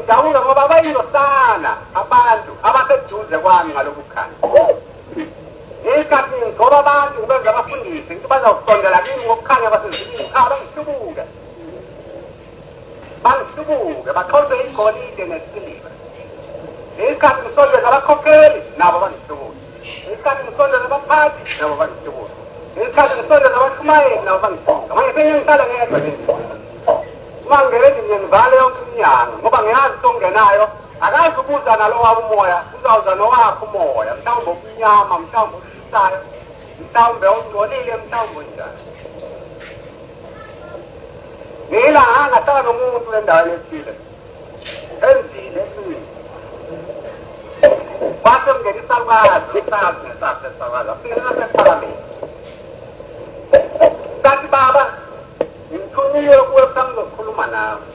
ngijabula ngoba bayilosana abantu abaseduze kwami ngalokukhanya ngesikhathi ngoba abantu ngibenza abafundisi ngithi bazawusondela kimi ngokukhanya basezulwini bangihlubuke baqhonze igolide nesiliva ngesikhathi ngisondeza abakhokheli nabo bangihlubuke ngesikhathi ngisondeza abaphathi nabo bangihlubuke ngesikhathi ngisondeza abashumayeli nabo bangihlubuke manje sengihlala ngedwa uma ngingeke ngivale yonke iminyango ngoba ngiyazi songenayo akazi ukuza nalowabo umoya uzawuza nowakho umoya mhlawumbe okumnyama mhlawumbe oshisayo mhlawumbe ongcolile mhlawumbe onjani ngilanga ngahlala nomuntu endaweni ethile enzile esini kwase mngena isalukazi nesasesakazi afike nasephalamende kathi baba ngimthunile kuwe mhlawumbe ngizokhuluma nawe